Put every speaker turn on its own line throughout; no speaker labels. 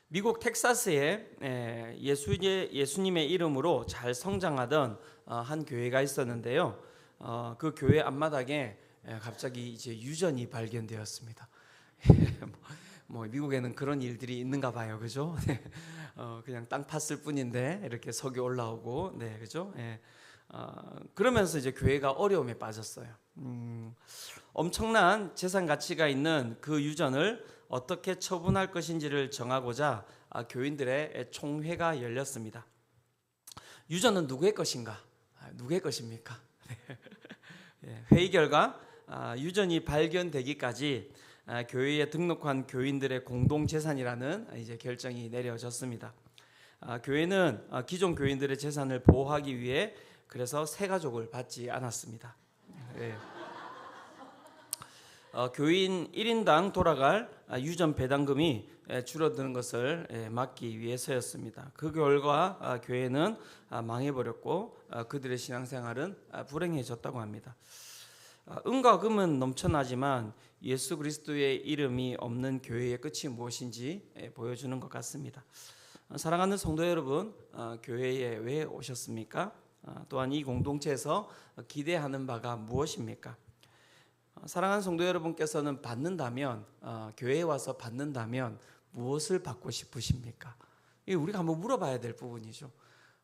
미국 텍사스에 예수님의 이름으로 잘 성장하던 한 교회가 있었는데요. 그 교회 앞마당에 갑자기 이제 유전이 발견되었습니다. 뭐 미국에는 그런 일들이 있는가 봐요, 그죠? 네. 그냥 땅 팠을 뿐인데 이렇게 석이 올라오고, 네, 그죠? 네. 그러면서 이제 교회가 어려움에 빠졌어요. 엄청난 재산 가치가 있는 그 유전을 어떻게 처분할 것인지를 정하고자 교인들의 총회가 열렸습니다. 유전은 누구의 것인가? 누구의 것입니까? 회의 결과 유전이 발견되기까지 교회에 등록한 교인들의 공동 재산이라는 이제 결정이 내려졌습니다. 교회는 기존 교인들의 재산을 보호하기 위해 그래서 새 가족을 받지 않았습니다. 교인 1인당 돌아갈 유전 배당금이 줄어드는 것을 막기 위해서였습니다. 그 결과 교회는 망해버렸고 그들의 신앙생활은 불행해졌다고 합니다. 은과 금은 넘쳐나지만 예수 그리스도의 이름이 없는 교회의 끝이 무엇인지 보여주는 것 같습니다. 사랑하는 성도 여러분, 교회에 왜 오셨습니까? 또한 이 공동체에서 기대하는 바가 무엇입니까? 사랑하는 성도 여러분께서는 받는다면, 교회에 와서 받는다면 무엇을 받고 싶으십니까? 이게 우리가 한번 물어봐야 될 부분이죠.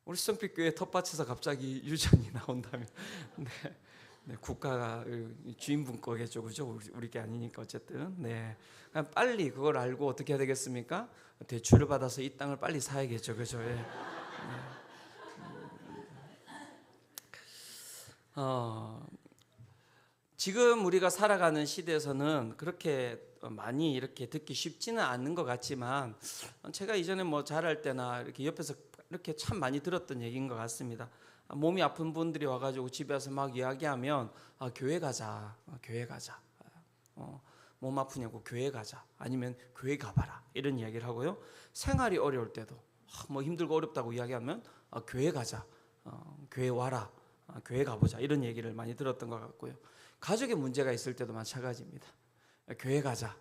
우리 성빛교회 텃밭에서 갑자기 유전이 나온다면 네, 국가가 주인분 거겠죠, 그죠? 우리 게 아니니까 어쨌든. 네, 빨리 그걸 알고 어떻게 해야 되겠습니까? 대출을 받아서 이 땅을 빨리 사야겠죠, 그죠? 네. 지금 우리가 살아가는 시대에서는 그렇게 많이 이렇게 듣기 쉽지는 않는 것 같지만 제가 이전에 뭐 잘할 때나 이렇게 옆에서 이렇게 참 많이 들었던 얘기인 것 같습니다. 몸이 아픈 분들이 와가지고 집에 와서 막 이야기하면 교회 가자, 교회 가자. 몸 아프냐고 교회 가자. 아니면 교회 가봐라. 이런 이야기를 하고요. 생활이 어려울 때도 뭐 힘들고 어렵다고 이야기하면 교회 가자, 교회 와라, 교회 가보자. 이런 얘기를 많이 들었던 것 같고요. 가족에 문제가 있을 때도 마찬가지입니다. 교회 가자,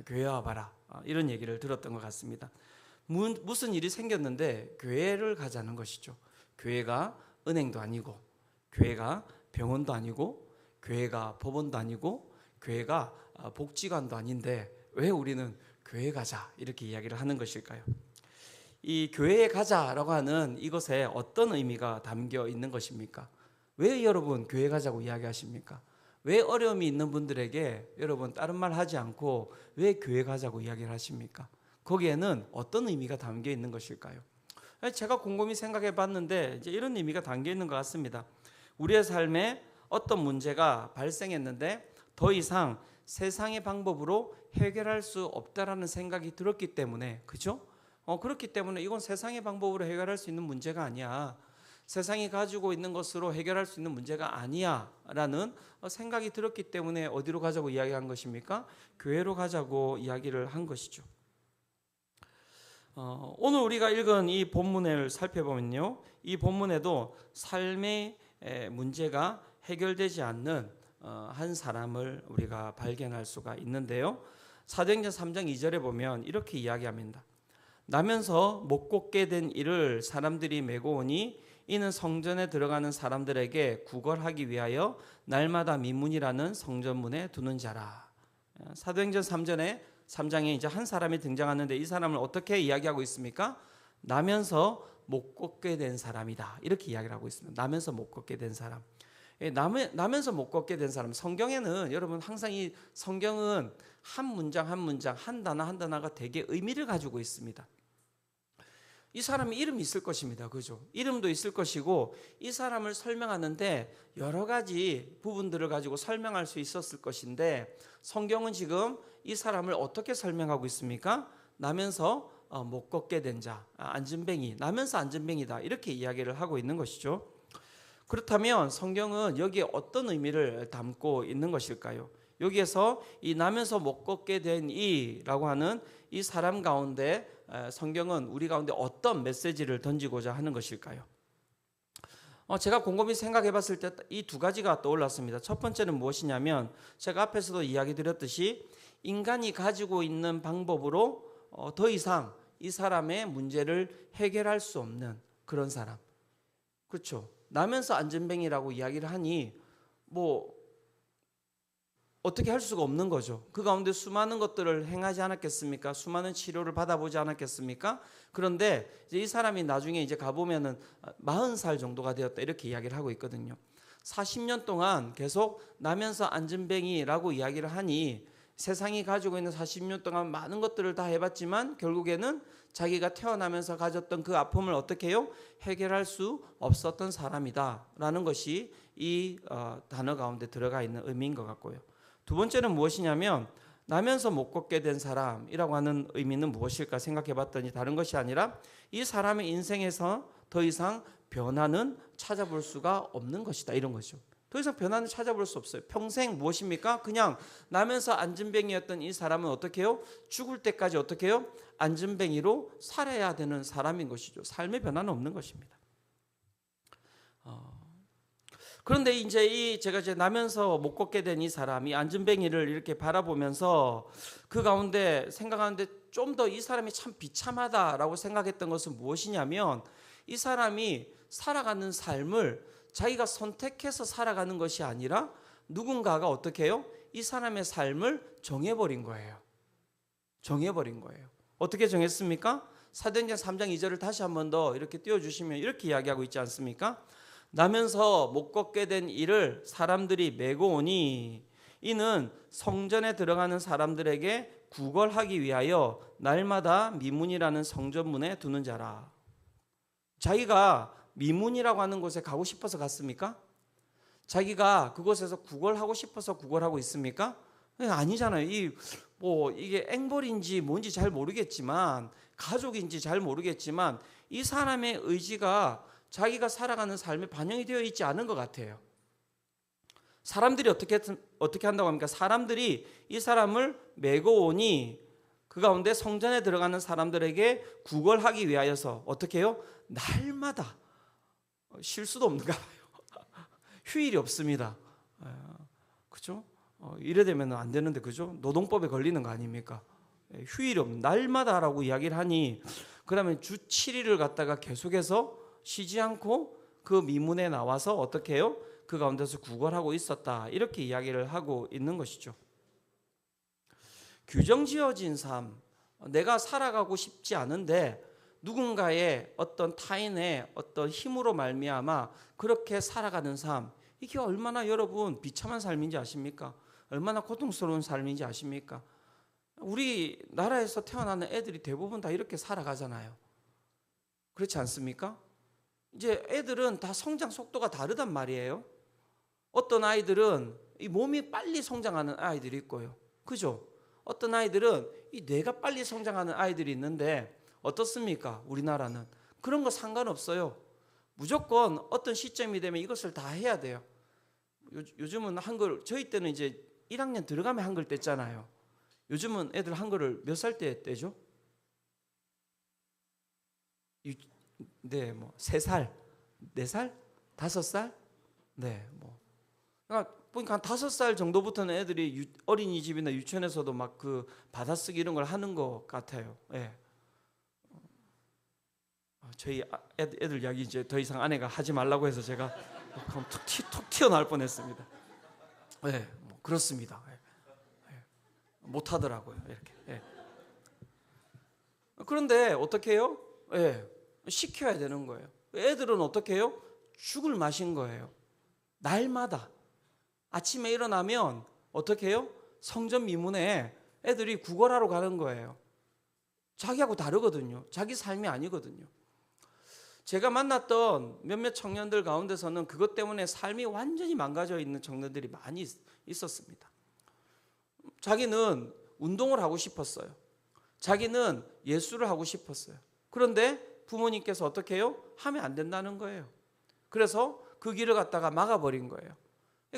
교회 와봐라. 이런 얘기를 들었던 것 같습니다. 무슨 일이 생겼는데 교회를 가자는 것이죠. 교회가 은행도 아니고, 교회가 병원도 아니고, 교회가 법원도 아니고, 교회가 복지관도 아닌데 왜 우리는 교회 가자 이렇게 이야기를 하는 것일까요? 이 교회에 가자라고 하는 이것에 어떤 의미가 담겨 있는 것입니까? 왜 여러분 교회 가자고 이야기하십니까? 왜 어려움이 있는 분들에게 여러분 다른 말 하지 않고 왜 교회 가자고 이야기를 하십니까? 거기에는 어떤 의미가 담겨 있는 것일까요? 제가 곰곰이 생각해 봤는데 이제 이런 의미가 담겨 있는 것 같습니다. 우리의 삶에 어떤 문제가 발생했는데 더 이상 세상의 방법으로 해결할 수 없다라는 생각이 들었기 때문에, 그죠? 그렇기 때문에 이건 세상의 방법으로 해결할 수 있는 문제가 아니야. 세상이 가지고 있는 것으로 해결할 수 있는 문제가 아니야 라는 생각이 들었기 때문에 어디로 가자고 이야기한 것입니까? 교회로 가자고 이야기를 한 것이죠. 오늘 우리가 읽은 이 본문을 살펴보면요, 이 본문에도 삶의 문제가 해결되지 않는 한 사람을 우리가 발견할 수가 있는데요. 사도행전 3장 2절에 보면 이렇게 이야기합니다. 나면서 못 걷게 된 이를 사람들이 메고 오니 이는 성전에 들어가는 사람들에게 구걸하기 위하여 날마다 미문이라는 성전문에 두는 자라. 사도행전 3장에 이제 한 사람이 등장하는데 이 사람을 어떻게 이야기하고 있습니까? 나면서 못 걷게 된 사람이다. 이렇게 이야기를 하고 있습니다. 나면서 못 걷게 된 사람. 나면서 못 걷게 된 사람. 성경에는 여러분 항상 이 성경은 한 문장 한 문장 한 단어 한 단어가 되게 의미를 가지고 있습니다. 이 사람이 이름이 있을 것입니다. 그죠? 이름도 있을 것이고 이 사람을 설명하는데 여러 가지 부분들을 가지고 설명할 수 있었을 것인데 성경은 지금 이 사람을 어떻게 설명하고 있습니까? 나면서 못 걷게 된 자, 안진뱅이, 나면서 안진뱅이다 이렇게 이야기를 하고 있는 것이죠. 그렇다면 성경은 여기에 어떤 의미를 담고 있는 것일까요? 여기에서 이 나면서 못 걷게 된 이라고 하는 이 사람 가운데 성경은 우리 가운데 어떤 메시지를 던지고자 하는 것일까요? 제가 곰곰이 생각해 봤을 때 이 두 가지가 떠올랐습니다. 첫 번째는 무엇이냐면 제가 앞에서도 이야기 드렸듯이 인간이 가지고 있는 방법으로 더 이상 이 사람의 문제를 해결할 수 없는 그런 사람. 그렇죠. 나면서 안전뱅이라고 이야기를 하니 뭐 어떻게 할 수가 없는 거죠. 그 가운데 수많은 것들을 행하지 않았겠습니까? 수많은 치료를 받아보지 않았겠습니까? 그런데 이제 이 사람이 나중에 이제 가보면은 40살 정도가 되었다 이렇게 이야기를 하고 있거든요. 40년 동안 계속 나면서 안전뱅이라고 이야기를 하니 세상이 가지고 있는 40년 동안 많은 것들을 다 해봤지만 결국에는 자기가 태어나면서 가졌던 그 아픔을 어떻게 해요? 해결할 수 없었던 사람이다라는 것이 이 단어 가운데 들어가 있는 의미인 것 같고요. 두 번째는 무엇이냐면 나면서 못 걷게 된 사람이라고 하는 의미는 무엇일까 생각해 봤더니 다른 것이 아니라 이 사람의 인생에서 더 이상 변화는 찾아볼 수가 없는 것이다 이런 거죠. 더 이상 변화는 찾아볼 수 없어요. 평생 무엇입니까? 그냥 나면서 안전뱅이였던 이 사람은 어떻게 해요? 죽을 때까지 어떻게 해요? 안전뱅이로 살아야 되는 사람인 것이죠. 삶의 변화는 없는 것입니다. 그런데 이제 제가 나면서 못 걷게 된 이 사람이 안전뱅이를 이렇게 바라보면서 그 가운데 생각하는데 좀 더 이 사람이 참 비참하다라고 생각했던 것은 무엇이냐면 이 사람이 살아가는 삶을 자기가 선택해서 살아가는 것이 아니라 누군가가 어떻게 해요? 이 사람의 삶을 정해버린 거예요. 정해버린 거예요. 어떻게 정했습니까? 사도행전 3장 2절을 다시 한 번 더 이렇게 띄워주시면 이렇게 이야기하고 있지 않습니까? 나면서 못 걷게 된 이를 사람들이 메고 오니 이는 성전에 들어가는 사람들에게 구걸하기 위하여 날마다 미문이라는 성전문에 두는 자라. 자기가 미문이라고 하는 곳에 가고 싶어서 갔습니까? 자기가 그곳에서 구걸하고 싶어서 구걸하고 있습니까? 아니잖아요. 이게 앵벌인지 뭔지 잘 모르겠지만 가족인지 잘 모르겠지만 이 사람의 의지가 자기가 살아가는 삶에 반영이 되어 있지 않은 것 같아요. 사람들이 어떻게 한다고 합니까? 사람들이 이 사람을 메고 오니 그 가운데 성전에 들어가는 사람들에게 구걸하기 위하여서 어떻게 해요? 날마다 쉴 수도 없는가 봐요. 휴일이 없습니다. 그죠? 이래 되면 안 되는데 그죠? 노동법에 걸리는 거 아닙니까? 휴일이 없는 날마다라고 이야기를 하니 그러면 주 7일을 갖다가 계속해서 쉬지 않고 그 미문에 나와서 어떻게 해요? 그 가운데서 구걸하고 있었다. 이렇게 이야기를 하고 있는 것이죠. 규정 지어진 삶, 내가 살아가고 싶지 않은데 누군가의 어떤 타인의 어떤 힘으로 말미암아 그렇게 살아가는 삶, 이게 얼마나 여러분 비참한 삶인지 아십니까? 얼마나 고통스러운 삶인지 아십니까? 우리 나라에서 태어나는 애들이 대부분 다 이렇게 살아가잖아요. 그렇지 않습니까? 이제 애들은 다 성장 속도가 다르단 말이에요. 어떤 아이들은 이 몸이 빨리 성장하는 아이들이 있고요. 그죠? 어떤 아이들은 이 뇌가 빨리 성장하는 아이들이 있는데 어떻습니까? 우리나라는 그런 거 상관없어요. 무조건 어떤 시점이 되면 이것을 다 해야 돼요. 요즘은 한글, 저희 때는 이제 1학년 들어가면 한글 뗐잖아요. 요즘은 애들 한글을 몇 살 때 떼죠? 네, 뭐 3살, 4살, 5살? 네, 뭐. 그러니까 보니까 한 5살 정도부터는 애들이 어린이집이나 유치원에서도 막 그 받아쓰기 이런 걸 하는 것 같아요. 예. 저희 애들 이야기 이제 더 이상 아내가 하지 말라고 해서 제가 툭 튀어나올 뻔했습니다. 예, 뭐 그렇습니다. 예. 예. 못 하더라고요. 이렇게. 예. 그런데 어떻게 해요? 예. 시켜야 되는 거예요. 애들은 어떻게 해요? 죽을 마신 거예요. 날마다 아침에 일어나면 어떻게 해요? 성전 미문에 애들이 구걸하러 가는 거예요. 자기하고 다르거든요. 자기 삶이 아니거든요. 제가 만났던 몇몇 청년들 가운데서는 그것 때문에 삶이 완전히 망가져 있는 청년들이 많이 있었습니다. 자기는 운동을 하고 싶었어요. 자기는 예술을 하고 싶었어요. 그런데 부모님께서 어떻게 해요? 하면 안 된다는 거예요. 그래서 그 길을 갖다가 막아버린 거예요.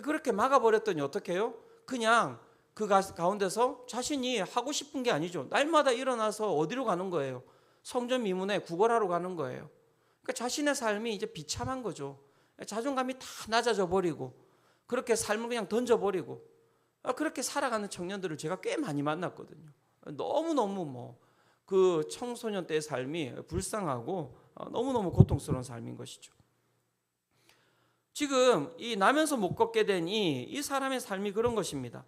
그렇게 막아버렸더니 어떻게 해요? 그냥 그 가운데서 자신이 하고 싶은 게 아니죠. 날마다 일어나서 어디로 가는 거예요? 성전 미문에 구걸하러 가는 거예요. 그러니까 자신의 삶이 이제 비참한 거죠. 자존감이 다 낮아져 버리고 그렇게 삶을 그냥 던져버리고 그렇게 살아가는 청년들을 제가 꽤 많이 만났거든요. 너무너무 그 청소년 때의 삶이 불쌍하고 너무너무 고통스러운 삶인 것이죠. 지금 이 나면서 못 걷게 된 이 사람의 삶이 그런 것입니다.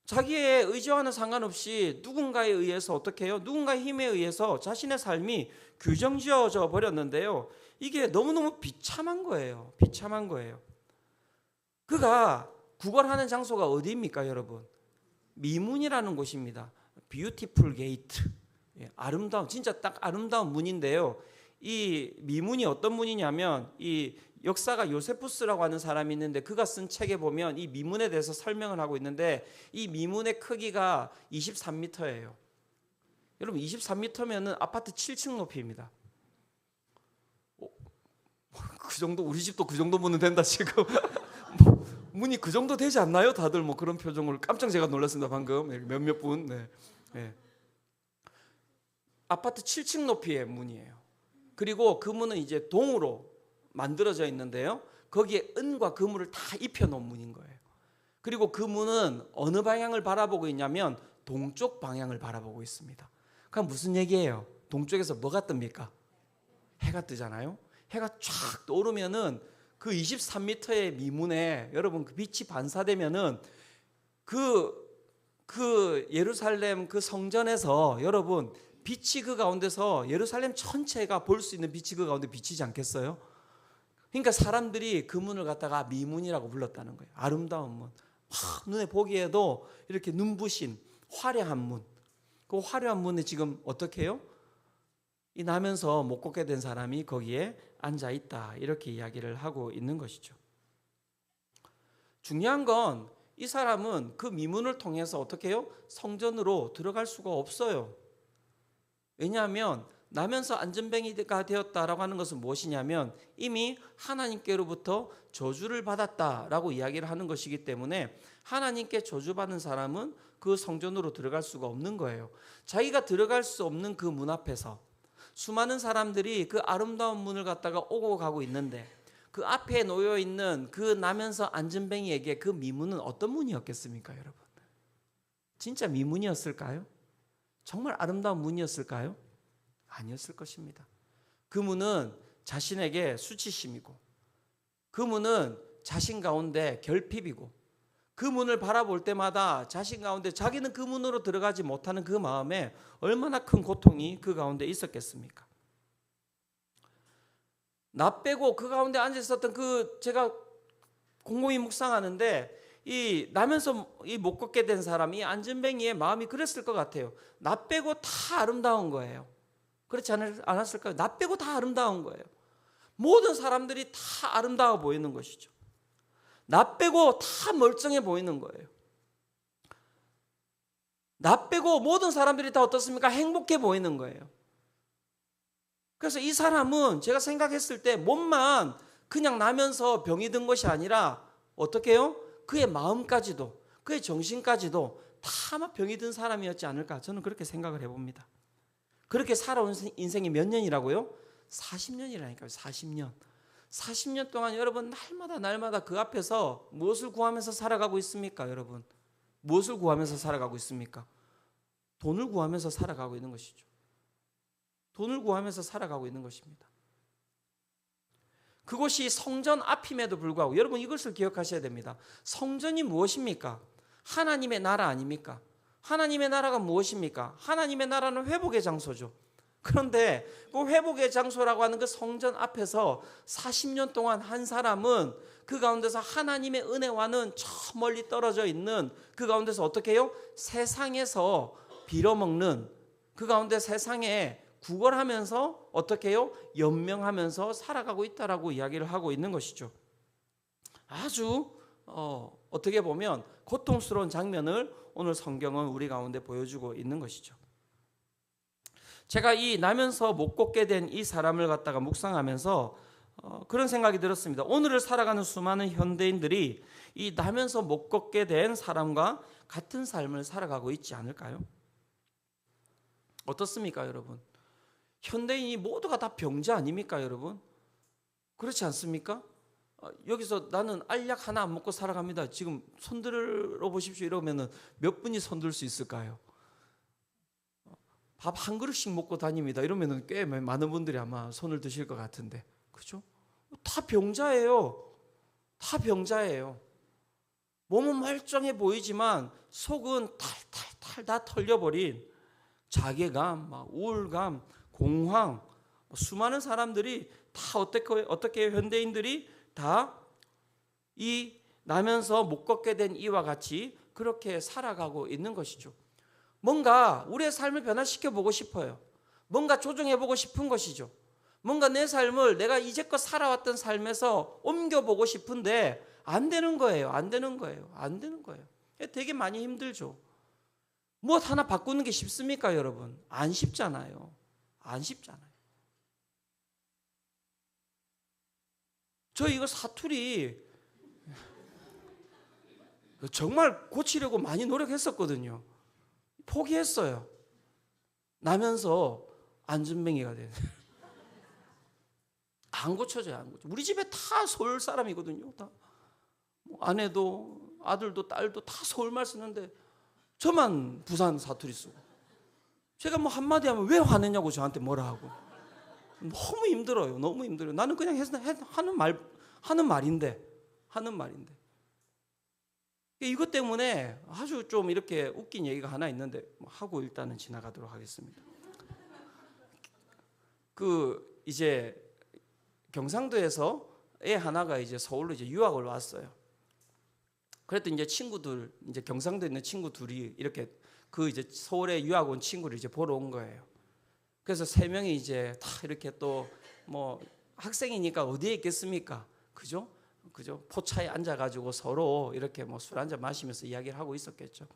자기의 의지와는 상관없이 누군가에 의해서 어떻게 해요? 누군가의 힘에 의해서 자신의 삶이 규정지어져 버렸는데요. 이게 너무너무 비참한 거예요. 비참한 거예요. 그가 구걸하는 장소가 어디입니까, 여러분? 미문이라는 곳입니다. 뷰티풀 게이트. 아름다운, 진짜 딱 아름다운 문인데요. 이 미문이 어떤 문이냐면 이 역사가 요세푸스라고 하는 사람이 있는데 그가 쓴 책에 보면 이 미문에 대해서 설명을 하고 있는데 이 미문의 크기가 23m예요. 여러분 23m면은 아파트 7층 높이입니다. 그 정도 우리 집도 그 정도 문은 된다 지금. 문이 그 정도 되지 않나요? 다들 뭐 그런 표정을 깜짝 제가 놀랐습니다 방금 몇몇 분. 네. 네. 아파트 7층 높이의 문이에요. 그리고 그 문은 이제 동으로 만들어져 있는데요. 거기에 은과 금을 다 입혀놓은 문인 거예요. 그리고 그 문은 어느 방향을 바라보고 있냐면 동쪽 방향을 바라보고 있습니다. 그럼 무슨 얘기예요? 동쪽에서 뭐가 뜹니까? 해가 뜨잖아요. 해가 쫙 떠오르면은 그 23m의 미문에 여러분 그 빛이 반사되면은 그 예루살렘 그 성전에서 여러분 빛이 그 가운데서 예루살렘 전체가 볼 수 있는 빛이 그 가운데 비치지 않겠어요? 그러니까 사람들이 그 문을 갖다가 미문이라고 불렀다는 거예요. 아름다운 문. 눈에 보기에도 이렇게 눈부신 화려한 문. 그 화려한 문에 지금 어떻게 해요? 이 나면서 못 걷게 된 사람이 거기에 앉아 있다. 이렇게 이야기를 하고 있는 것이죠. 중요한 건 이 사람은 그 미문을 통해서 어떻게 해요? 성전으로 들어갈 수가 없어요. 왜냐하면 나면서 안전뱅이가 되었다라고 하는 것은 무엇이냐면 이미 하나님께로부터 저주를 받았다라고 이야기를 하는 것이기 때문에 하나님께 저주받은 사람은 그 성전으로 들어갈 수가 없는 거예요. 자기가 들어갈 수 없는 그 문 앞에서 수많은 사람들이 그 아름다운 문을 갖다가 오고 가고 있는데 그 앞에 놓여 있는 그 나면서 안전뱅이에게 그 미문은 어떤 문이었겠습니까, 여러분? 진짜 미문이었을까요? 정말 아름다운 문이었을까요? 아니었을 것입니다. 그 문은 자신에게 수치심이고 그 문은 자신 가운데 결핍이고 그 문을 바라볼 때마다 자신 가운데 자기는 그 문으로 들어가지 못하는 그 마음에 얼마나 큰 고통이 그 가운데 있었겠습니까? 나 빼고 그 가운데 앉아 있었던 그 제가 곰곰이 묵상하는데 이 나면서 이 못 걷게 된 사람, 이 안전뱅이의 마음이 그랬을 것 같아요. 나 빼고 다 아름다운 거예요. 그렇지 않았을까요? 나 빼고 다 아름다운 거예요. 모든 사람들이 다 아름다워 보이는 것이죠. 나 빼고 다 멀쩡해 보이는 거예요. 나 빼고 모든 사람들이 다 어떻습니까? 행복해 보이는 거예요. 그래서 이 사람은 제가 생각했을 때 몸만 그냥 나면서 병이 든 것이 아니라 어떻게 해요? 그의 마음까지도 그의 정신까지도 다 병이 든 사람이었지 않을까 저는 그렇게 생각을 해봅니다. 그렇게 살아온 인생이 몇 년이라고요? 40년이라니까요. 40년. 40년 동안 여러분 날마다 그 앞에서 무엇을 구하면서 살아가고 있습니까, 여러분? 무엇을 구하면서 살아가고 있습니까? 돈을 구하면서 살아가고 있는 것이죠. 돈을 구하면서 살아가고 있는 것입니다. 그곳이 성전 앞임에도 불구하고 여러분 이것을 기억하셔야 됩니다. 성전이 무엇입니까? 하나님의 나라 아닙니까? 하나님의 나라가 무엇입니까? 하나님의 나라는 회복의 장소죠. 그런데 그 회복의 장소라고 하는 그 성전 앞에서 40년 동안 한 사람은 그 가운데서 하나님의 은혜와는 저 멀리 떨어져 있는 그 가운데서 어떻게 해요? 세상에서 빌어먹는 그 가운데 세상에 구걸하면서 어떻게 해요? 연명하면서 살아가고 있다라고 이야기를 하고 있는 것이죠. 아주 어떻게 보면 고통스러운 장면을 오늘 성경은 우리 가운데 보여주고 있는 것이죠. 제가 이 나면서 못 걷게 된 이 사람을 갖다가 묵상하면서 그런 생각이 들었습니다. 오늘을 살아가는 수많은 현대인들이 이 나면서 못 걷게 된 사람과 같은 삶을 살아가고 있지 않을까요? 어떻습니까, 여러분? 현대인이 모두가 다 병자 아닙니까, 여러분? 그렇지 않습니까? 여기서 나는 알약 하나 안 먹고 살아갑니다. 지금 손들어 보십시오. 이러면은 몇 분이 손들 수 있을까요? 밥 한 그릇씩 먹고 다닙니다. 이러면은 꽤 많은 분들이 아마 손을 드실 것 같은데, 그죠? 다 병자예요. 다 병자예요. 몸은 멀쩡해 보이지만 속은 탈탈탈 다 털려버린 자괴감, 막 우울감, 공황, 수많은 사람들이 다 어떻게 현대인들이 다 이 나면서 못 걷게 된 이와 같이 그렇게 살아가고 있는 것이죠. 뭔가 우리의 삶을 변화시켜 보고 싶어요. 뭔가 조정해 보고 싶은 것이죠. 뭔가 내 삶을 내가 이제껏 살아왔던 삶에서 옮겨보고 싶은데 안 되는 거예요. 안 되는 거예요. 안 되는 거예요. 되게 많이 힘들죠. 무엇 하나 바꾸는 게 쉽습니까, 여러분? 안 쉽잖아요. 안 쉽잖아요. 저 이거 사투리 정말 고치려고 많이 노력했었거든요. 포기했어요. 나면서 안전뱅이가 되는. 안 고쳐져요, 안 고쳐. 우리 집에 다 서울 사람이거든요. 다 아내도 아들도 딸도 다 서울말 쓰는데 저만 부산 사투리 쓰고. 제가 뭐 한마디 하면 왜 화내냐고 저한테 뭐라 하고. 너무 힘들어요. 너무 힘들어요. 나는 그냥 하는 말인데. 이것 때문에 아주 좀 이렇게 웃긴 얘기가 하나 있는데 하고 일단은 지나가도록 하겠습니다. 이제 경상도에서 애 하나가 이제 서울로 이제 유학을 왔어요. 그랬더니 이제 친구들, 이제 경상도에 있는 친구 둘이 이렇게 이제 서울에 유학 온 친구를 이제 보러 온 거예요. 그래서 세 명이 이제 다 이렇게 또 뭐 학생이니까 어디에 있겠습니까? 그죠? 포차에 앉아가지고 서로 이렇게 뭐 술 한잔 마시면서 이야기를 하고 있었겠죠.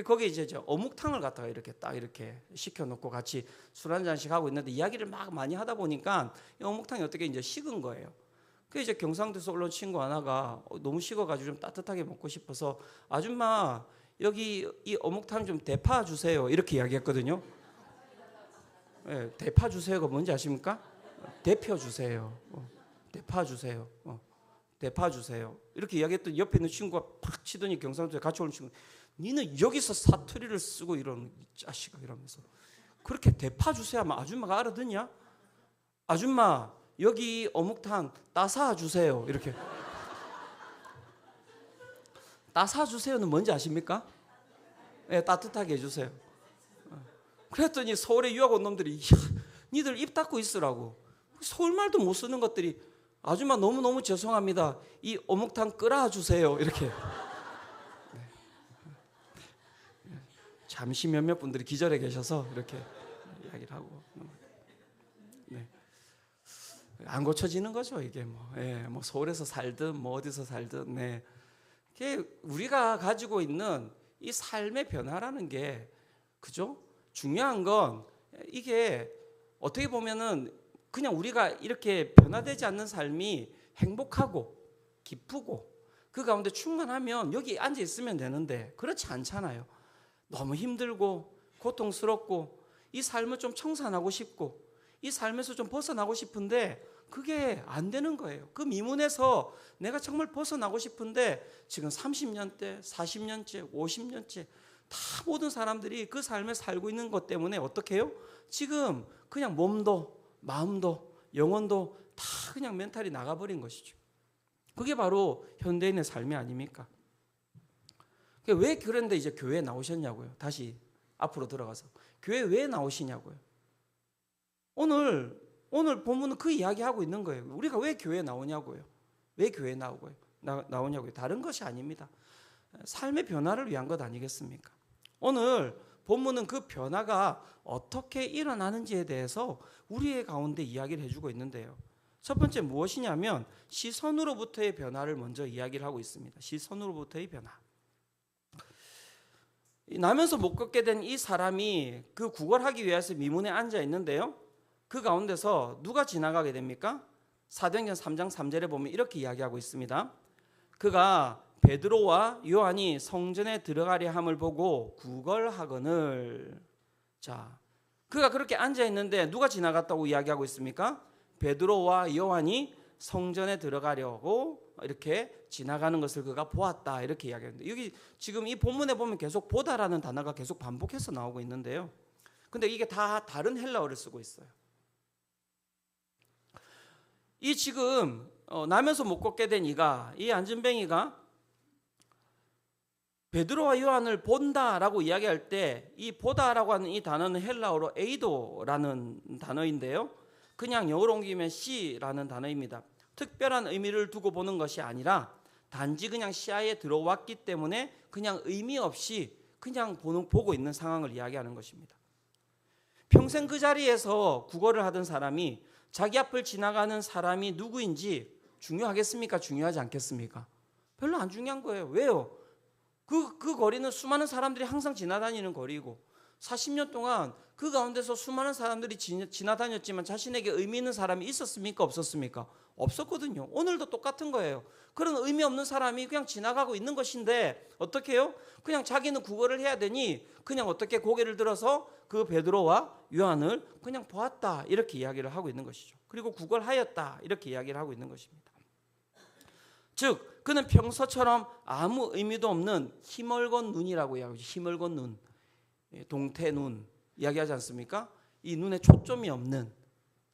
거기 이제 어묵탕을 갖다가 이렇게 딱 이렇게 시켜놓고 같이 술 한 잔씩 하고 있는데 이야기를 막 많이 하다 보니까 이 어묵탕이 어떻게 이제 식은 거예요. 이제 경상도에서 올라온 친구 하나가 너무 식어가지고 좀 따뜻하게 먹고 싶어서 아줌마 여기 이 어묵탕 좀 데파 주세요 이렇게 이야기했거든요. 네, 데파 주세요가 뭔지 아십니까? 데펴 주세요. 데파 주세요. 데파 주세요. 이렇게 이야기했더니 옆에 있는 친구가 팍 치더니 경상도에 같이 오는 친구, 니는 여기서 사투리를 쓰고 이러는 자식아 이러면서 그렇게 데파 주세요 하면 아줌마가 알아듣냐? 아줌마 여기 어묵탕 따사 주세요 이렇게. 따사 주세요는 뭔지 아십니까? 네, 따뜻하게 해주세요. 그랬더니 서울에 유학 온 놈들이 니들 입 닫고 있으라고. 서울말도 못 쓰는 것들이 아줌마 너무너무 죄송합니다. 이 어묵탕 끓여주세요 이렇게. 잠시 몇몇 분들이 기절해 계셔서 이렇게 이야기를 하고. 네. 안 고쳐지는 거죠 이게 뭐 서울에서 살든 뭐 어디서 살든. 네. 우리가 가지고 있는 이 삶의 변화라는 게 그죠? 중요한 건 이게 어떻게 보면은 그냥 우리가 이렇게 변화되지 않는 삶이 행복하고 기쁘고 그 가운데 충만하면 여기 앉아 있으면 되는데 그렇지 않잖아요. 너무 힘들고 고통스럽고 이 삶을 좀 청산하고 싶고 이 삶에서 좀 벗어나고 싶은데 그게 안 되는 거예요. 그 미문에서 내가 정말 벗어나고 싶은데 지금 30년대, 40년째, 50년째 다 모든 사람들이 그 삶을 살고 있는 것 때문에 어떻게 해요? 지금 그냥 몸도 마음도 영혼도 다 그냥 멘탈이 나가버린 것이죠. 그게 바로 현대인의 삶이 아닙니까? 왜 그런데 이제 교회에 나오셨냐고요. 다시 앞으로 들어가서 교회 왜 나오시냐고요. 오늘 본문은 그 이야기하고 있는 거예요. 우리가 왜 교회에 나오냐고요. 왜 교회에 나오냐고요. 다른 것이 아닙니다. 삶의 변화를 위한 것 아니겠습니까? 오늘 본문은 그 변화가 어떻게 일어나는지에 대해서 우리의 가운데 이야기를 해주고 있는데요. 첫 번째 무엇이냐면 시선으로부터의 변화를 먼저 이야기를 하고 있습니다. 시선으로부터의 변화. 나면서 못 걷게 된 이 사람이 그 구걸하기 위해서 미문에 앉아 있는데요. 그 가운데서 누가 지나가게 됩니까? 사도행전 3장 3절에 보면 이렇게 이야기하고 있습니다. 그가 베드로와 요한이 성전에 들어가려 함을 보고 구걸하거늘. 자, 그가 그렇게 앉아 있는데 누가 지나갔다고 이야기하고 있습니까? 베드로와 요한이 성전에 들어가려고 이렇게 지나가는 것을 그가 보았다 이렇게 이야기하는데 여기 지금 이 본문에 보면 계속 보다라는 단어가 계속 반복해서 나오고 있는데요. 근데 이게 다 다른 헬라어를 쓰고 있어요. 이 지금 나면서 못 걷게 된 이 안진뱅이가 베드로와 요한을 본다라고 이야기할 때 이 보다라고 하는 이 단어는 헬라어로 에이도라는 단어인데요. 그냥 영어로 옮기면 C라는 단어입니다. 특별한 의미를 두고 보는 것이 아니라 단지 그냥 시야에 들어왔기 때문에 그냥 의미 없이 그냥 보고 있는 상황을 이야기하는 것입니다. 평생 그 자리에서 구걸을 하던 사람이 자기 앞을 지나가는 사람이 누구인지 중요하겠습니까? 중요하지 않겠습니까? 별로 안 중요한 거예요. 왜요? 그 거리는 수많은 사람들이 항상 지나다니는 거리고 40년 동안 그 가운데서 수많은 사람들이 지나다녔지만 자신에게 의미 있는 사람이 있었습니까? 없었습니까? 없었거든요. 오늘도 똑같은 거예요. 그런 의미 없는 사람이 그냥 지나가고 있는 것인데 어떻게 해요? 그냥 자기는 구걸을 해야 되니 그냥 어떻게 고개를 들어서 그 베드로와 요한을 그냥 보았다 이렇게 이야기를 하고 있는 것이죠. 그리고 구걸하였다 이렇게 이야기를 하고 있는 것입니다. 즉 그는 평소처럼 아무 의미도 없는 희멀건 눈이라고 이야기하죠. 희멀건 눈, 동태 눈 이야기하지 않습니까? 이 눈에 초점이 없는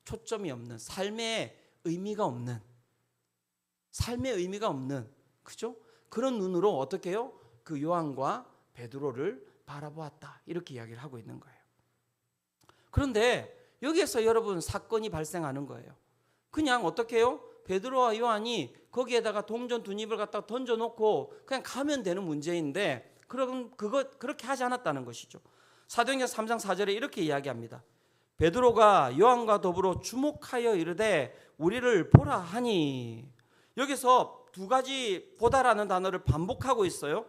삶의 의미가 없는 그죠? 그런 눈으로 어떻게 해요? 그 요한과 베드로를 바라보았다 이렇게 이야기를 하고 있는 거예요. 그런데 여기에서 여러분 사건이 발생하는 거예요. 그냥 어떻게 해요? 베드로와 요한이 거기에다가 동전 두 입을 갖다가 던져놓고 그냥 가면 되는 문제인데 그렇게 하지 않았다는 것이죠. 사도행전 3장 4절에 이렇게 이야기합니다. 베드로가 요한과 더불어 주목하여 이르되 우리를 보라 하니. 여기서 두 가지 보다라는 단어를 반복하고 있어요.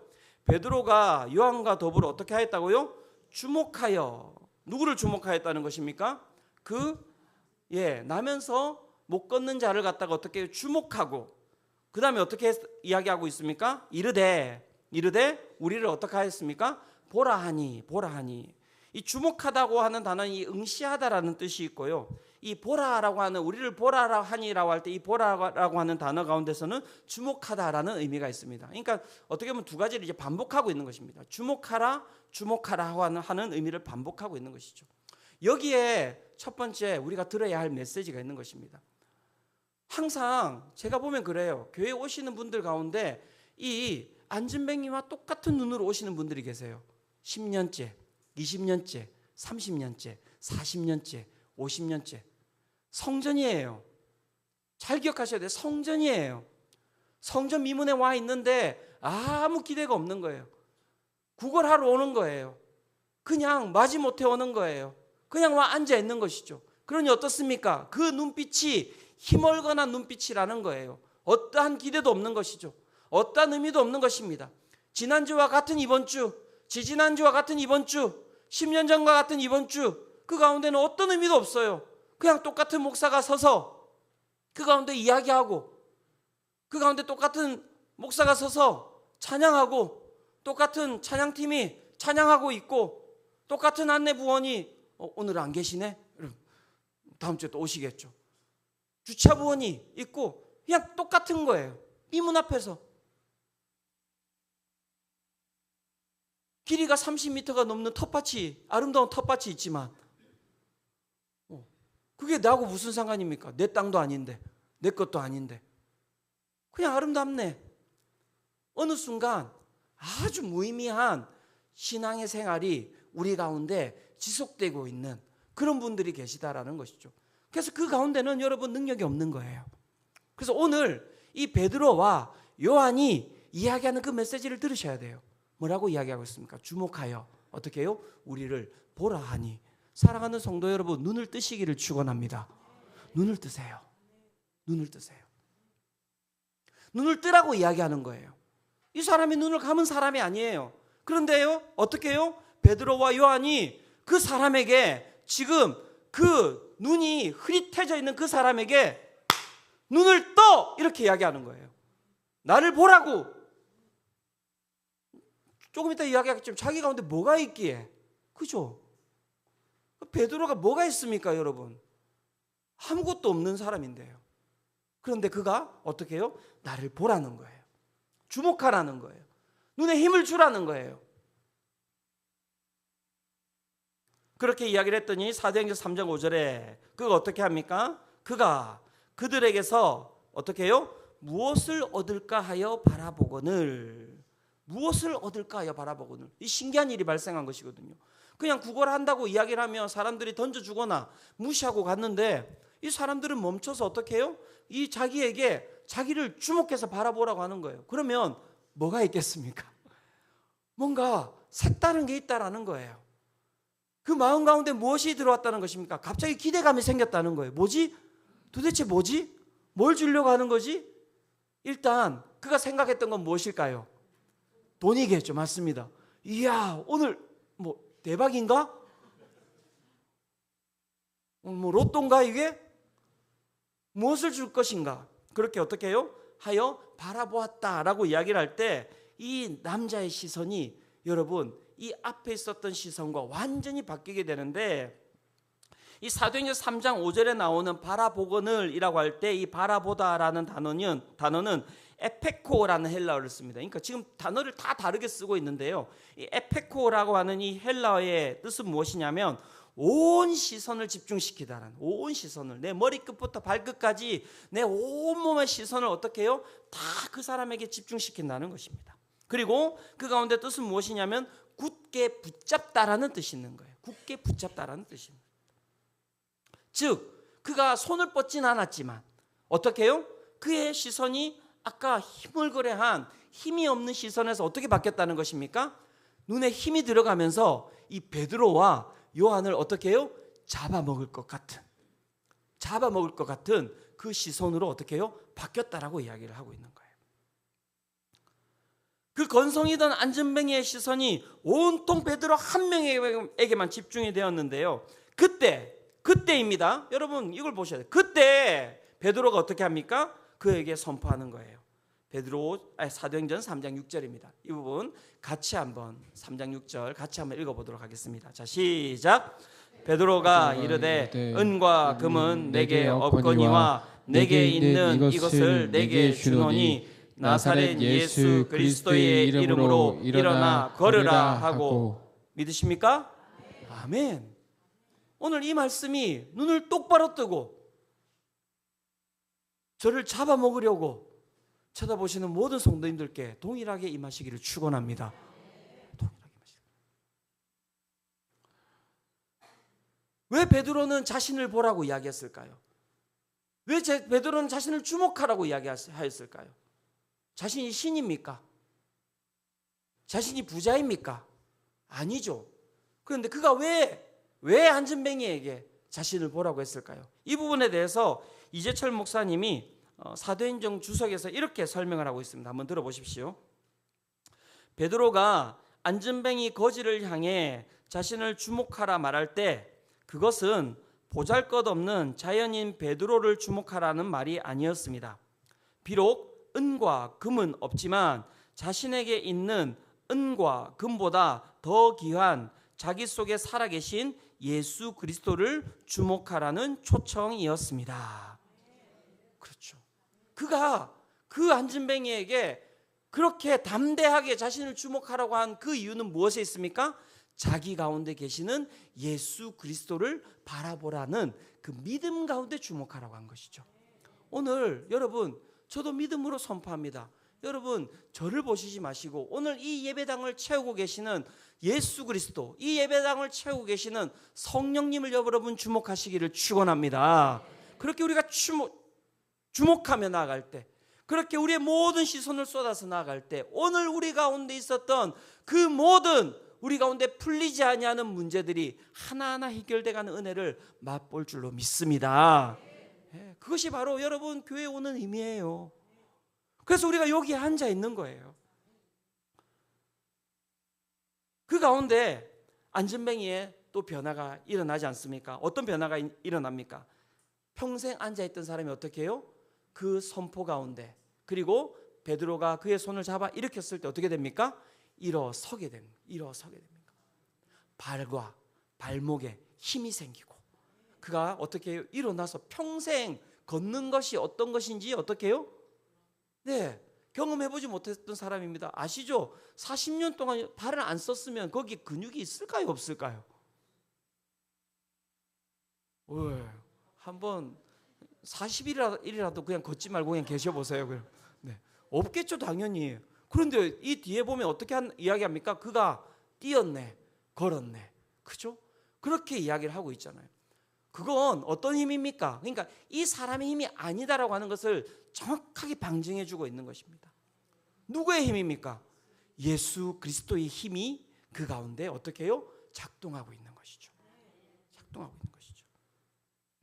베드로가 요한과 더불어 어떻게 하였다고요? 주목하여. 누구를 주목하였다는 것입니까? 나면서 못 걷는 자를 갖다가 어떻게 주목하고 그 다음에 어떻게 이야기하고 있습니까? 이르되 우리를 어떻게 하였습니까? 보라 하니. 이 주목하다고 하는 단어는 이 응시하다라는 뜻이 있고요. 이 보라라고 하는 우리를 보라라 하니라고 할 때 이 보라라고 하는 단어 가운데서는 주목하다라는 의미가 있습니다. 그러니까 어떻게 보면 두 가지를 이제 반복하고 있는 것입니다. 주목하라 하는 의미를 반복하고 있는 것이죠. 여기에 첫 번째 우리가 들어야 할 메시지가 있는 것입니다. 항상 제가 보면 그래요. 교회에 오시는 분들 가운데 이 안진뱅이와 똑같은 눈으로 오시는 분들이 계세요. 10년째, 20년째, 30년째, 40년째, 50년째. 성전이에요. 잘 기억하셔야 돼요. 성전이에요. 성전 미문에 와 있는데 아무 기대가 없는 거예요. 구걸하러 오는 거예요. 그냥 마지못해 오는 거예요. 그냥 와 앉아 있는 것이죠. 그러니 어떻습니까? 그 눈빛이 희멀건한 눈빛이라는 거예요. 어떠한 기대도 없는 것이죠. 어떠한 의미도 없는 것입니다. 지난주와 같은 이번 주, 지지난주와 같은 이번 주, 10년 전과 같은 이번 주, 그 가운데는 어떤 의미도 없어요. 그냥 똑같은 목사가 서서 그 가운데 이야기하고 그 가운데 똑같은 목사가 서서 찬양하고 똑같은 찬양팀이 찬양하고 있고 똑같은 안내부원이 오늘 안 계시네? 다음 주에 또 오시겠죠. 주차부원이 있고 그냥 똑같은 거예요. 이 문 앞에서 길이가 30m가 넘는 텃밭이 아름다운 텃밭이 있지만 그게 나하고 무슨 상관입니까? 내 땅도 아닌데 내 것도 아닌데 그냥 아름답네. 어느 순간 아주 무의미한 신앙의 생활이 우리 가운데 지속되고 있는 그런 분들이 계시다라는 것이죠. 그래서 그 가운데는 여러분 능력이 없는 거예요. 그래서 오늘 이 베드로와 요한이 이야기하는 그 메시지를 들으셔야 돼요. 뭐라고 이야기하고 있습니까? 주목하여 어떻게 해요? 우리를 보라 하니. 사랑하는 성도 여러분, 눈을 뜨시기를 축원합니다. 눈을 뜨세요. 눈을 뜨세요. 눈을 뜨라고 이야기하는 거예요. 이 사람이 눈을 감은 사람이 아니에요. 그런데요, 어떻게 해요? 베드로와 요한이 그 사람에게 지금 그 눈이 흐릿해져 있는 그 사람에게 눈을 떠! 이렇게 이야기하는 거예요. 나를 보라고. 조금 이따 이야기하겠지만 자기 가운데 뭐가 있기에. 그죠? 베드로가 뭐가 있습니까, 여러분? 아무것도 없는 사람인데요. 그런데 그가 어떻게 해요? 나를 보라는 거예요. 주목하라는 거예요. 눈에 힘을 주라는 거예요. 그렇게 이야기를 했더니 사도행전 3장 5절에 그가 어떻게 합니까? 그가 그들에게서 어떻게 해요? 무엇을 얻을까 하여 바라보거늘. 무엇을 얻을까 하여 바라보거늘. 이 신기한 일이 발생한 것이거든요. 그냥 구걸한다고 이야기를 하면 사람들이 던져주거나 무시하고 갔는데 이 사람들은 멈춰서 어떻게 해요? 이 자기에게 자기를 주목해서 바라보라고 하는 거예요. 그러면 뭐가 있겠습니까? 뭔가 색다른 게 있다라는 거예요. 그 마음 가운데 무엇이 들어왔다는 것입니까? 갑자기 기대감이 생겼다는 거예요. 뭐지? 도대체 뭐지? 뭘 주려고 하는 거지? 일단 그가 생각했던 건 무엇일까요? 돈이겠죠. 맞습니다. 이야, 오늘 뭐 대박인가? 뭐 로또인가 이게? 무엇을 줄 것인가? 그렇게 어떻게 해요? 하여 바라보았다라고 이야기를 할 때 이 남자의 시선이 여러분 이 앞에 있었던 시선과 완전히 바뀌게 되는데 이 사도행전 3장 5절에 나오는 바라보거늘이라고 할 때 이 바라보다라는 단어는 에페코라는 헬라어를 씁니다. 그러니까 지금 단어를 다 다르게 쓰고 있는데요. 이 에페코라고 하는 이 헬라어의 뜻은 무엇이냐면 온 시선을 집중시키다라는, 온 시선을, 내 머리끝부터 발끝까지 내 온몸의 시선을 어떻게 해요? 다 그 사람에게 집중시킨다는 것입니다. 그리고 그 가운데 뜻은 무엇이냐면 굳게 붙잡다라는 뜻이 있는 거예요. 굳게 붙잡다라는 뜻입니다. 즉 그가 손을 뻗진 않았지만 어떻게 해요? 그의 시선이 아까 희물거래한 힘이 없는 시선에서 어떻게 바뀌었다는 것입니까? 눈에 힘이 들어가면서 이 베드로와 요한을 어떻게 해요? 잡아먹을 것 같은 그 시선으로 어떻게 해요? 바뀌었다라고 이야기를 하고 있는 거예요. 그 건성이던 안전뱅이의 시선이 온통 베드로 한 명에게만 집중이 되었는데요. 그때입니다. 여러분 이걸 보셔야 돼요. 그때 베드로가 어떻게 합니까? 그에게 선포하는 거예요. 사도행전 3장 6절입니다. 이 부분 같이 한번 3장 6절 같이 한번 읽어보도록 하겠습니다. 자, 시작. 베드로가 이르되 은과 금은 내게 없거니와 내게 있는 이것을 내게 주노니 나사렛 예수 그리스도의 이름으로 일어나 걸으라 하고. 믿으십니까? 아멘. 오늘 이 말씀이 눈을 똑바로 뜨고 저를 잡아먹으려고 쳐다보시는 모든 성도님들께 동일하게 임하시기를 축원합니다. 왜 베드로는 자신을 보라고 이야기했을까요? 왜 베드로는 자신을 주목하라고 이야기하였을까요? 자신이 신입니까? 자신이 부자입니까? 아니죠. 그런데 그가 왜 안전뱅이에게 자신을 보라고 했을까요? 이 부분에 대해서 이재철 목사님이 사도행전 주석에서 이렇게 설명을 하고 있습니다. 한번 들어보십시오. 베드로가 안전뱅이 거지를 향해 자신을 주목하라 말할 때 그것은 보잘것없는 자연인 베드로를 주목하라는 말이 아니었습니다. 비록 은과 금은 없지만 자신에게 있는 은과 금보다 더 귀한 자기 속에 살아계신 예수 그리스도를 주목하라는 초청이었습니다. 그렇죠. 그가 그 안전뱅이에게 그렇게 담대하게 자신을 주목하라고 한 그 이유는 무엇에 있습니까? 자기 가운데 계시는 예수 그리스도를 바라보라는 그 믿음 가운데 주목하라고 한 것이죠. 오늘 여러분 저도 믿음으로 선포합니다. 여러분 저를 보시지 마시고 오늘 이 예배당을 채우고 계시는 예수 그리스도, 이 예배당을 채우고 계시는 성령님을 여러분 주목하시기를 축원합니다. 그렇게 우리가 주목하며 나아갈 때, 그렇게 우리의 모든 시선을 쏟아서 나아갈 때 오늘 우리 가운데 있었던 그 모든 우리 가운데 풀리지 아니하는 문제들이 하나하나 해결돼가는 은혜를 맛볼 줄로 믿습니다. 그것이 바로 여러분 교회에 오는 의미예요. 그래서 우리가 여기에 앉아 있는 거예요. 그 가운데 안전뱅이에 또 변화가 일어나지 않습니까? 어떤 변화가 일어납니까? 평생 앉아있던 사람이 어떻게 해요? 그 선포 가운데, 그리고 베드로가 그의 손을 잡아 일으켰을 때 어떻게 됩니까? 일어서게 됩니다. 발과 발목에 힘이 생기고 그가 어떻게 해요? 일어나서 평생 걷는 것이 어떤 것인지 어떻게 해요? 네, 경험해보지 못했던 사람입니다. 아시죠? 40년 동안 발을 안 썼으면 거기 근육이 있을까요? 없을까요? 한번 40일이라도 그냥 걷지 말고 그냥 계셔보세요. 그럼. 네. 없겠죠, 당연히. 그런데 이 뒤에 보면 어떻게 이야기합니까? 그가 뛰었네, 걸었네. 그죠? 그렇게 이야기를 하고 있잖아요. 그건 어떤 힘입니까? 그러니까 이 사람의 힘이 아니다라고 하는 것을 정확하게 방증해 주고 있는 것입니다. 누구의 힘입니까? 예수 그리스도의 힘이 그 가운데 어떻게 해요? 작동하고 있는 것이죠. 작동하고 있는 것이죠.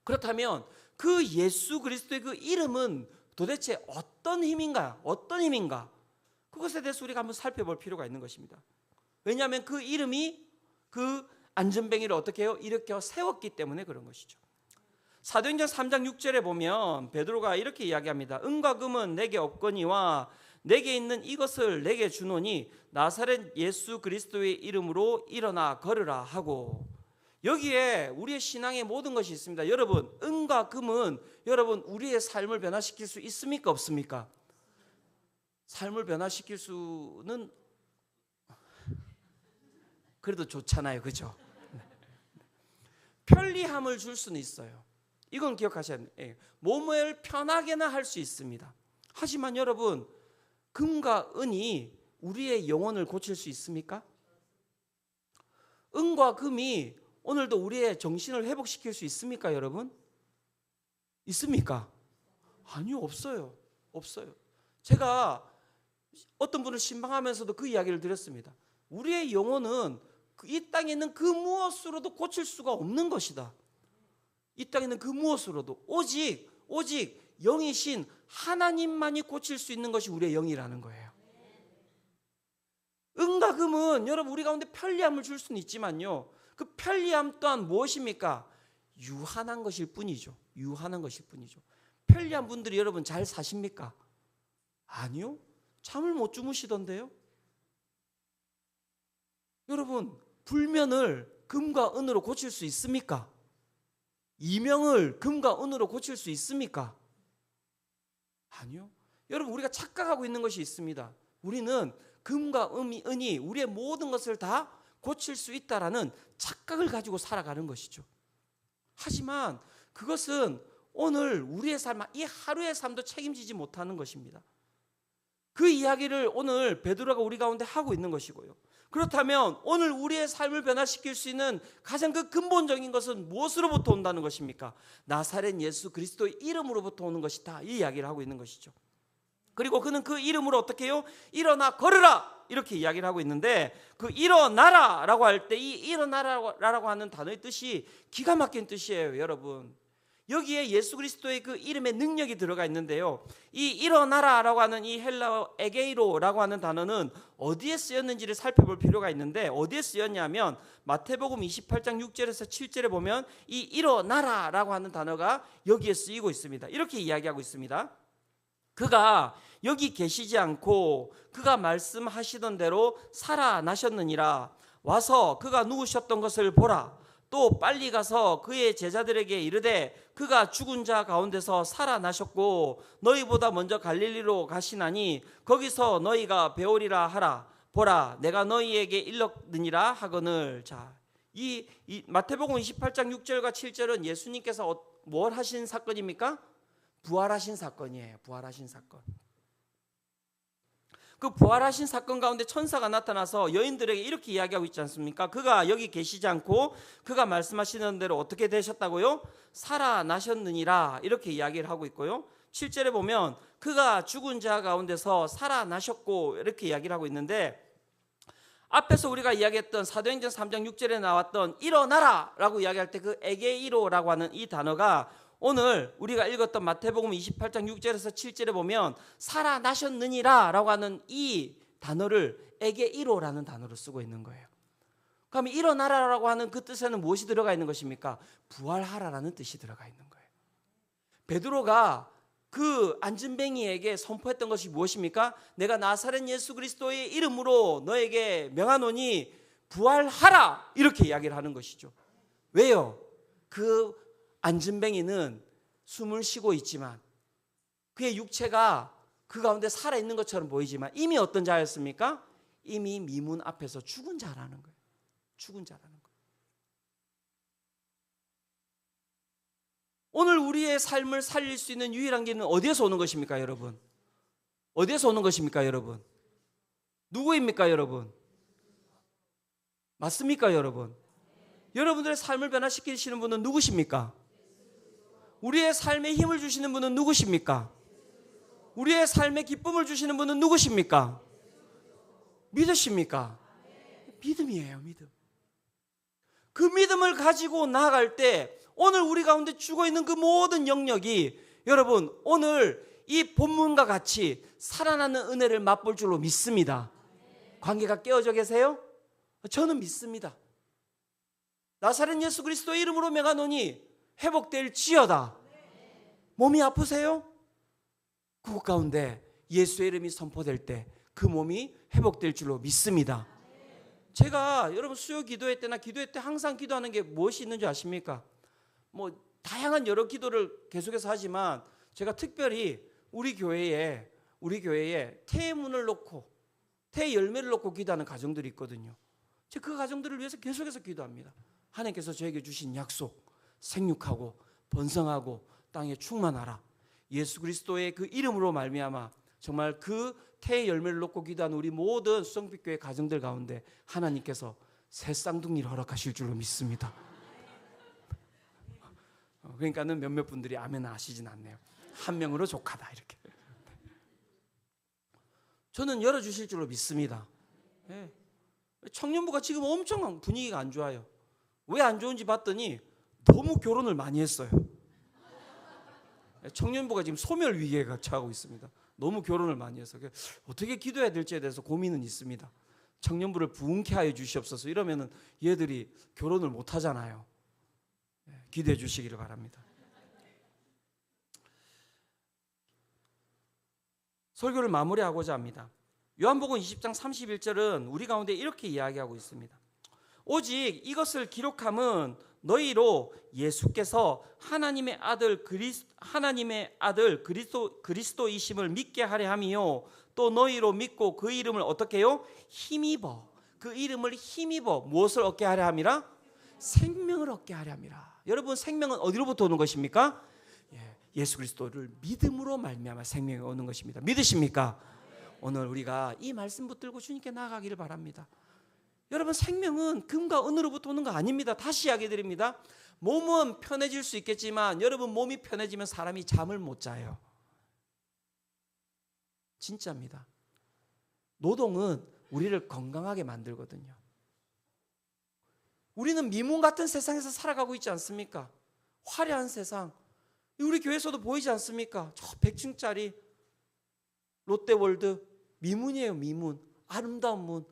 그렇다면 그 예수 그리스도의 그 이름은 도대체 어떤 힘인가? 어떤 힘인가? 그것에 대해서 우리가 한번 살펴볼 필요가 있는 것입니다. 왜냐하면 그 이름이 그 안전뱅이를 어떻게 해요? 일으켜 세웠기 때문에 그런 것이죠. 사도행전 3장 6절에 보면 베드로가 이렇게 이야기합니다. 은과 금은 내게 없거니와 내게 있는 이것을 내게 주노니 나사렛 예수 그리스도의 이름으로 일어나 걸으라 하고, 여기에 우리의 신앙의 모든 것이 있습니다. 여러분, 은과 금은 여러분 우리의 삶을 변화시킬 수 있습니까? 없습니까? 삶을 변화시킬 수는 그래도 좋잖아요. 그죠? 편리함을 줄 수는 있어요. 이건 기억하셔야 돼요. 몸을 편하게나 할 수 있습니다. 하지만 여러분, 금과 은이 우리의 영혼을 고칠 수 있습니까? 은과 금이 오늘도 우리의 정신을 회복시킬 수 있습니까, 여러분? 있습니까? 아니요, 없어요. 없어요. 제가 어떤 분을 신방하면서도 그 이야기를 드렸습니다. 우리의 영혼은 이 땅에 있는 그 무엇으로도 고칠 수가 없는 것이다. 이 땅에 있는 그 무엇으로도 오직 영이신 하나님만이 고칠 수 있는 것이 우리의 영이라는 거예요. 은과 금은 여러분 우리 가운데 편리함을 줄 수는 있지만요, 그 편리함 또한 무엇입니까? 유한한 것일 뿐이죠. 유한한 것일 뿐이죠. 편리한 분들이 여러분 잘 사십니까? 아니요. 잠을 못 주무시던데요. 여러분, 불면을 금과 은으로 고칠 수 있습니까? 이명을 금과 은으로 고칠 수 있습니까? 아니요. 여러분, 우리가 착각하고 있는 것이 있습니다. 우리는 금과 은이 우리의 모든 것을 다 고칠 수 있다라는 착각을 가지고 살아가는 것이죠. 하지만 그것은 오늘 우리의 삶, 이 하루의 삶도 책임지지 못하는 것입니다. 그 이야기를 오늘 베드로가 우리 가운데 하고 있는 것이고요. 그렇다면 오늘 우리의 삶을 변화시킬 수 있는 가장 그 근본적인 것은 무엇으로부터 온다는 것입니까? 나사렛 예수 그리스도의 이름으로부터 오는 것이다, 이 이야기를 하고 있는 것이죠. 그리고 그는 그 이름으로 어떻게 해요? 일어나 걸으라, 이렇게 이야기를 하고 있는데, 그 일어나라라고 할 때 이 일어나라라고 하는 단어의 뜻이 기가 막힌 뜻이에요. 여러분, 여기에 예수 그리스도의 그 이름의 능력이 들어가 있는데요, 이 일어나라라고 하는 이 헬라어 에게이로라고 하는 단어는 어디에 쓰였는지를 살펴볼 필요가 있는데, 어디에 쓰였냐면 마태복음 28장 6절에서 7절에 보면 이 일어나라라고 하는 단어가 여기에 쓰이고 있습니다. 이렇게 이야기하고 있습니다. 그가 여기 계시지 않고 그가 말씀하시던 대로 살아나셨느니라. 와서 그가 누우셨던 것을 보라. 또 빨리 가서 그의 제자들에게 이르되 그가 죽은 자 가운데서 살아나셨고 너희보다 먼저 갈릴리로 가시나니 거기서 너희가 배우리라 하라. 보라, 내가 너희에게 일렀느니라 하거늘. 자, 이 마태복음 28장 6절과 7절은 예수님께서 뭘 하신 사건입니까? 부활하신 사건이에요. 부활하신 사건. 그 부활하신 사건 가운데 천사가 나타나서 여인들에게 이렇게 이야기하고 있지 않습니까? 그가 여기 계시지 않고 그가 말씀하시는 대로 어떻게 되셨다고요? 살아나셨느니라, 이렇게 이야기를 하고 있고요. 7절에 보면 그가 죽은 자 가운데서 살아나셨고, 이렇게 이야기를 하고 있는데, 앞에서 우리가 이야기했던 사도행전 3장 6절에 나왔던 일어나라 라고 이야기할 때 그 에게이로라고 하는 이 단어가 오늘 우리가 읽었던 마태복음 28장 6절에서 7절에 보면 살아나셨느니라 라고 하는 이 단어를 에게이로라는 단어로 쓰고 있는 거예요. 그러면 일어나라라고 하는 그 뜻에는 무엇이 들어가 있는 것입니까? 부활하라라는 뜻이 들어가 있는 거예요. 베드로가 그 안진뱅이에게 선포했던 것이 무엇입니까? 내가 나사렛 예수 그리스도의 이름으로 너에게 명하노니 부활하라, 이렇게 이야기를 하는 것이죠. 왜요? 그 안진뱅이는 숨을 쉬고 있지만 그의 육체가 그 가운데 살아있는 것처럼 보이지만 이미 어떤 자였습니까? 이미 미문 앞에서 죽은 자라는 거예요. 죽은 자라는 거예요. 우리의 삶을 살릴 수 있는 유일한 길은 어디에서 오는 것입니까, 여러분? 어디에서 오는 것입니까, 여러분? 누구입니까, 여러분? 맞습니까, 여러분? 여러분들의 삶을 변화시키시는 분은 누구십니까? 우리의 삶에 힘을 주시는 분은 누구십니까? 우리의 삶에 기쁨을 주시는 분은 누구십니까? 믿으십니까? 믿음이에요, 믿음. 그 믿음을 가지고 나아갈 때 오늘 우리 가운데 죽어있는 그 모든 영역이 여러분 오늘 이 본문과 같이 살아나는 은혜를 맛볼 줄로 믿습니다. 관계가 깨어져 계세요? 저는 믿습니다. 나사렛 예수 그리스도의 이름으로 명하노니 회복될지어다. 몸이 아프세요? 그곳 가운데 예수의 이름이 선포될 때 그 몸이 회복될 줄로 믿습니다. 제가 여러분 수요 기도회 때나 기도회 때 항상 기도하는 게 무엇이 있는 줄 아십니까? 뭐 다양한 여러 기도를 계속해서 하지만 제가 특별히 우리 교회에 태의 문을 놓고 태의 열매를 놓고 기도하는 가정들이 있거든요. 제가 그 가정들을 위해서 계속해서 기도합니다. 하나님께서 저에게 주신 약속, 생육하고 번성하고 땅에 충만하라. 예수 그리스도의 그 이름으로 말미암아 정말 그 태의 열매를 놓고 기도하는 우리 모든 수성빛교회 가정들 가운데 하나님께서 새 쌍둥이를 허락하실 줄로 믿습니다. 그러니까는 몇몇 분들이 아멘 하시진 않네요. 한 명으로 족하다 이렇게. 저는 열어주실 줄로 믿습니다. 네. 청년부가 지금 엄청 분위기가 안 좋아요. 왜 안 좋은지 봤더니 너무 결혼을 많이 했어요. 청년부가 지금 소멸 위기에 처하고 있습니다. 너무 결혼을 많이 해서 어떻게 기도해야 될지에 대해서 고민은 있습니다. 청년부를 부흥케 하여 주시옵소서. 이러면은 얘들이 결혼을 못 하잖아요. 기도해 주시기를 바랍니다. 설교를 마무리하고자 합니다. 요한복음 20장 31절은 우리 가운데 이렇게 이야기하고 있습니다. 오직 이것을 기록함은 너희로 예수께서 하나님의 아들 그리스도이심을 믿게 하려 함이요 또 너희로 믿고 그 이름을 어떻게 해요? 힘입어. 그 이름을 힘입어 무엇을 얻게 하려 함이라? 생명을 얻게 하려 함이라. 여러분 생명은 어디로부터 오는 것입니까? 예수 그리스도를 믿음으로 말미암아 생명이 오는 것입니다. 믿으십니까? 오늘 우리가 이 말씀 붙들고 주님께 나아가기를 바랍니다. 여러분 생명은 금과 은으로부터 오는 거 아닙니다. 다시 이야기 드립니다. 몸은 편해질 수 있겠지만 여러분 몸이 편해지면 사람이 잠을 못 자요. 진짜입니다. 노동은 우리를 건강하게 만들거든요. 우리는 미문 같은 세상에서 살아가고 있지 않습니까? 화려한 세상. 우리 교회에서도 보이지 않습니까? 저 100층짜리 롯데월드 미문이에요. 미문. 아름다운 문.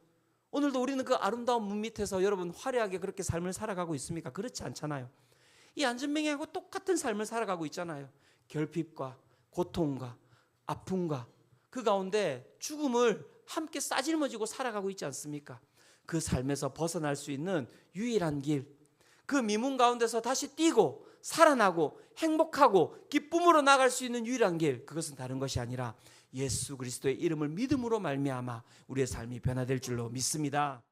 오늘도 우리는 그 아름다운 문 밑에서 여러분 화려하게 그렇게 삶을 살아가고 있습니까? 그렇지 않잖아요. 이 안전뱅이하고 똑같은 삶을 살아가고 있잖아요. 결핍과 고통과 아픔과 그 가운데 죽음을 함께 싸질머지고 살아가고 있지 않습니까? 그 삶에서 벗어날 수 있는 유일한 길, 그 미문 가운데서 다시 뛰고 살아나고 행복하고 기쁨으로 나갈 수 있는 유일한 길, 그것은 다른 것이 아니라 예수 그리스도의 이름을 믿음으로 말미암아 우리의 삶이 변화될 줄로 믿습니다.